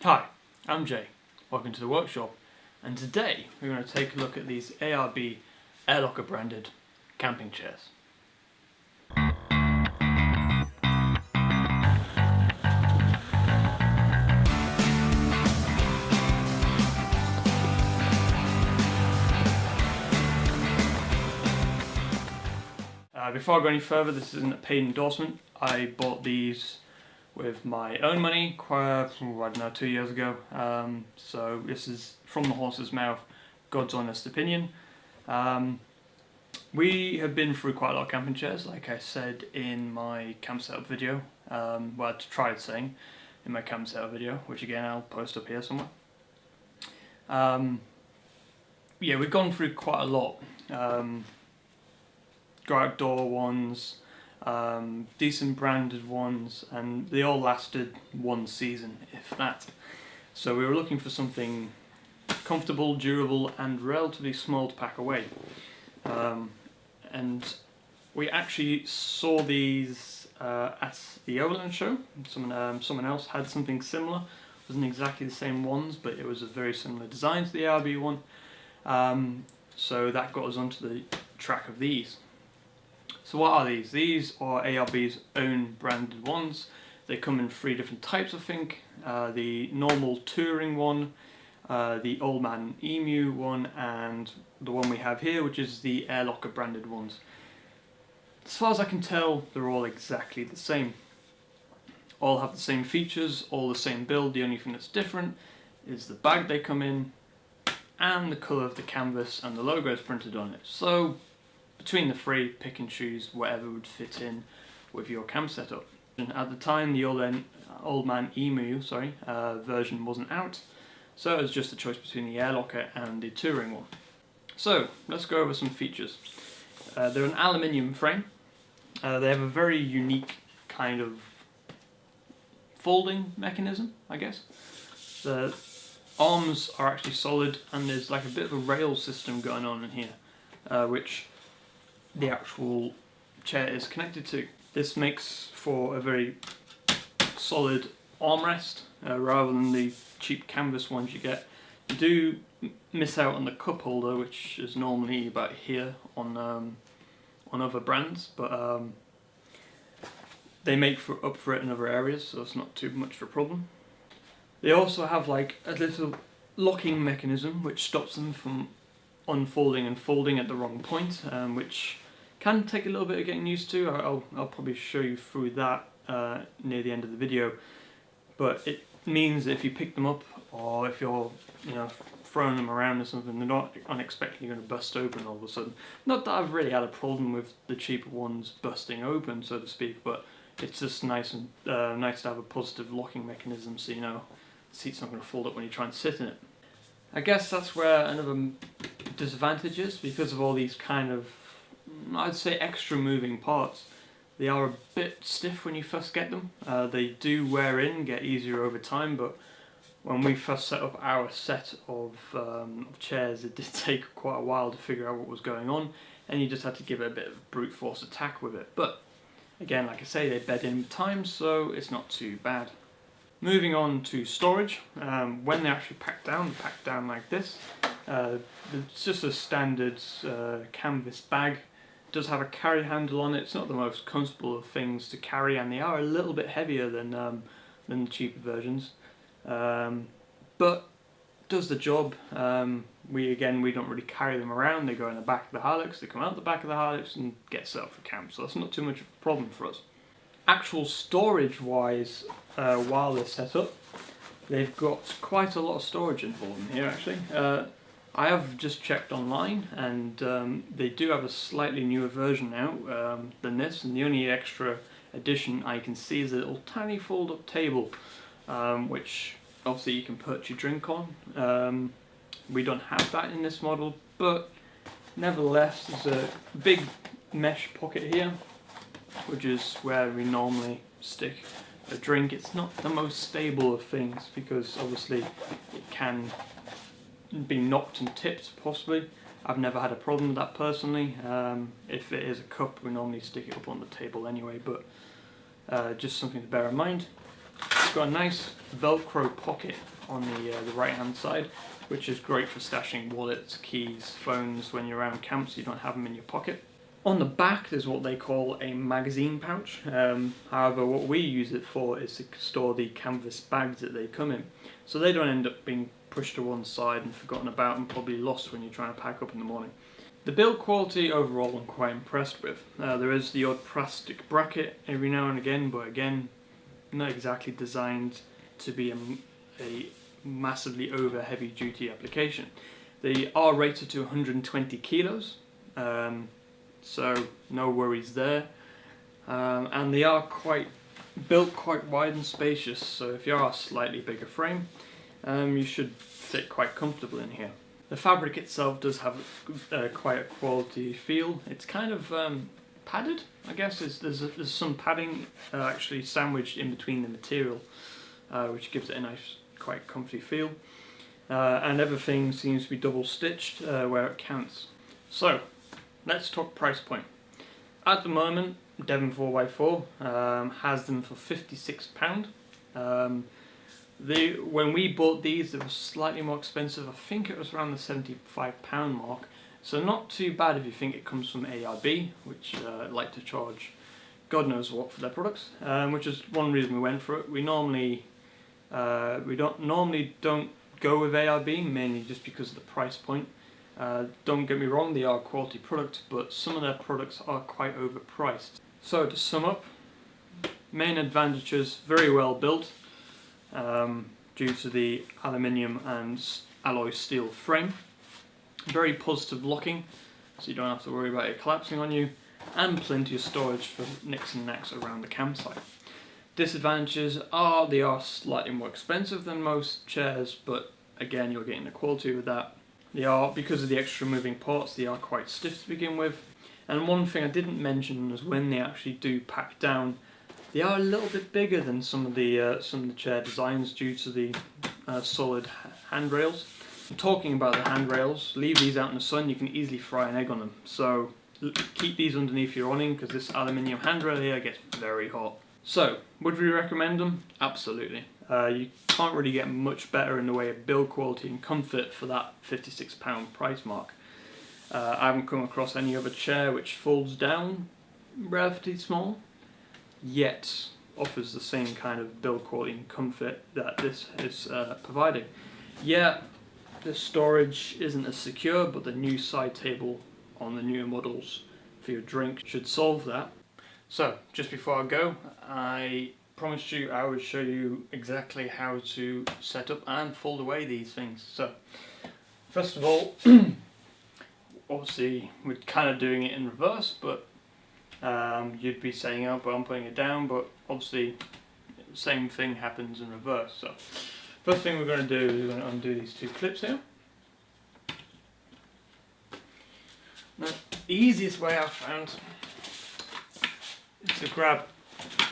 Hi, I'm Jay. Welcome to the workshop, and today we're going to take a look at these ARB Airlocker branded camping chairs. Before I go any further, this isn't a paid endorsement. I bought these with my own money quite, I don't know, 2 years ago. So this is from the horse's mouth, God's honest opinion. We have been through quite a lot of camping chairs, like I said in my camp setup video. Well, I tried saying in my camp setup video, which again I'll post up here somewhere. Yeah, we've gone through quite a lot. Go outdoor ones, decent branded ones, and they all lasted one season, if that. So we were looking for something comfortable, durable, and relatively small to pack away. And we actually saw these at the Overland show. Someone else had something similar. It wasn't exactly the same ones, but it was a very similar design to the ARB one. So that got us onto the track of these. So what are these? These are ARB's own branded ones. They come in 3 different types, I think. The normal touring one, the Old Man Emu one, and the one we have here, which is the Airlocker branded ones. As far as I can tell, they're all exactly the same. All have the same features, all the same build. The only thing that's different is the bag they come in, and the colour of the canvas and the logo is printed on it. So between the 3, pick and choose whatever would fit in with your camp setup. And at the time, the Old Man Emu version wasn't out, so it was just a choice between the Airlocker and the touring one. So let's go over some features. They're an aluminium frame. They have a very unique kind of folding mechanism, I guess. The arms are actually solid, and there's like a bit of a rail system going on in here, which the actual chair is connected to. This makes for a very solid armrest rather than the cheap canvas ones you get. You do miss out on the cup holder, which is normally about here on other brands, but they make up for it in other areas, so it's not too much of a problem. They also have like a little locking mechanism which stops them from unfolding and folding at the wrong point, which can take a little bit of getting used to. I'll probably show you through that near the end of the video, but it means that if you pick them up, or if you're throwing them around or something, they're not unexpectedly going to bust open all of a sudden. Not that I've really had a problem with the cheaper ones busting open, so to speak, but it's just nice to have a positive locking mechanism, so the seat's not going to fold up when you try and sit in it. I guess that's where another disadvantage is, because of all these kind of, I'd say, extra moving parts. They are a bit stiff when you first get them. They do wear in, get easier over time, but when we first set up our set of chairs, it did take quite a while to figure out what was going on, and you just had to give it a bit of brute force attack with it. But again, like I say, they bed in with time, so it's not too bad. Moving on to storage, when they're actually packed down like this. It's just a standard canvas bag. It does have a carry handle on it. It's not the most comfortable of things to carry, and they are a little bit heavier than the cheaper versions, but does the job. We don't really carry them around. They go in the back of the Hilux, they come out the back of the Hilux and get set up for camp, so that's not too much of a problem for us. Actual storage wise, while they're set up, they've got quite a lot of storage involved in here actually. I have just checked online, and they do have a slightly newer version now than this, and the only extra addition I can see is a little tiny fold-up table, which obviously you can put your drink on. We don't have that in this model, but nevertheless there's a big mesh pocket here, which is where we normally stick a drink. It's not the most stable of things, because obviously it can be knocked and tipped possibly. I've never had a problem with that personally. If it is a cup, we normally stick it up on the table anyway, but just something to bear in mind. It's got a nice Velcro pocket on the right hand side, which is great for stashing wallets, keys, phones when you're around camp so you don't have them in your pocket. On the back there's what they call a magazine pouch. However, what we use it for is to store the canvas bags that they come in, so they don't end up being pushed to one side and forgotten about and probably lost when you're trying to pack up in the morning. The build quality overall I'm quite impressed with. There is the odd plastic bracket every now and again, but again, not exactly designed to be a massively over heavy duty application. They are rated to 120 kilos, so no worries there. And they are built quite wide and spacious, so if you are a slightly bigger frame, you should fit quite comfortable in here. The fabric itself does have quite a quality feel. It's kind of padded, I guess. There's some padding actually sandwiched in between the material, which gives it a nice, quite comfy feel. And everything seems to be double stitched where it counts. So, let's talk price point. At the moment, Devon 4x4 has them for £56. When we bought these, it was slightly more expensive. I think it was around the £75 mark. So not too bad if you think it comes from ARB, which like to charge God knows what for their products, which is one reason we went for it. We normally don't go with ARB, mainly just because of the price point. Don't get me wrong, they are a quality product, but some of their products are quite overpriced. So to sum up, main advantages: very well built, due to the aluminium and alloy steel frame. Very positive locking, so you don't have to worry about it collapsing on you, and plenty of storage for nicks and knacks around the campsite. Disadvantages are they are slightly more expensive than most chairs, but again, you're getting the quality with that. They are, because of the extra moving parts, they are quite stiff to begin with. And one thing I didn't mention is when they actually do pack down, they are a little bit bigger than some of the chair designs due to the solid handrails. Talking about the handrails, leave these out in the sun, you can easily fry an egg on them. So keep these underneath your awning because this aluminium handrail here gets very hot. So, would we recommend them? Absolutely. You can't really get much better in the way of build quality and comfort for that £56 price mark. I haven't come across any other chair which folds down relatively small, yet offers the same kind of build quality and comfort that this is providing. Yeah, the storage isn't as secure, but the new side table on the newer models for your drink should solve that. So, just before I go, I promised you I would show you exactly how to set up and fold away these things. So, first of all, obviously we're kind of doing it in reverse, but you'd be saying, oh, but I'm putting it down, but obviously the same thing happens in reverse. So, first thing we're going to do is we're going to undo these two clips here. Now, the easiest way I've found is to grab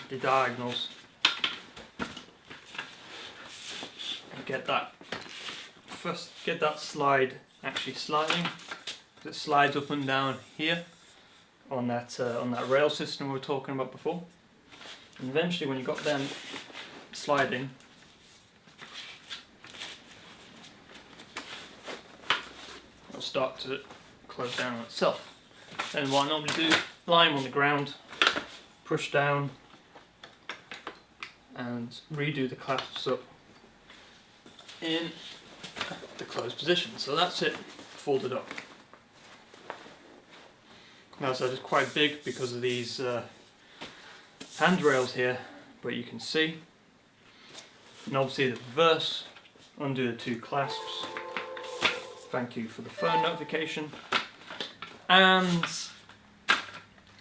the diagonals and get that slide actually sliding. It slides up and down here on that rail system we were talking about before, and eventually when you got them sliding, it'll start to close down on itself. And what I normally do, lie them on the ground, push down and redo the clasps up in the closed position. So that's it, folded up. Now, so it's quite big because of these handrails here, but you can see. And obviously the reverse, undo the two clasps. Thank you for the phone notification. And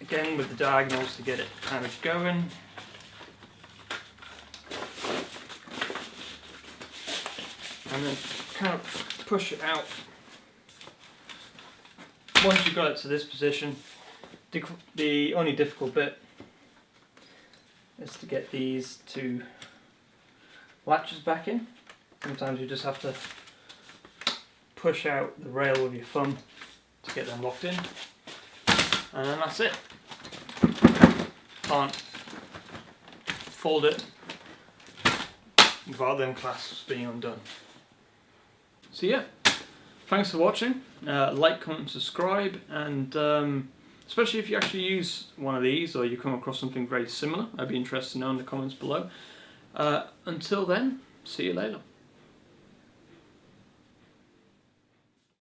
again with the diagonals to get it kind of going. And then kind of push it out. Once you've got it to this position, the only difficult bit is to get these two latches back in. Sometimes you just have to push out the rail with your thumb to get them locked in, and then that's it. Can't fold it without them clasps being undone. So yeah, thanks for watching. Like, comment, subscribe, and especially if you actually use one of these or you come across something very similar, I'd be interested to know in the comments below. Until then, see you later.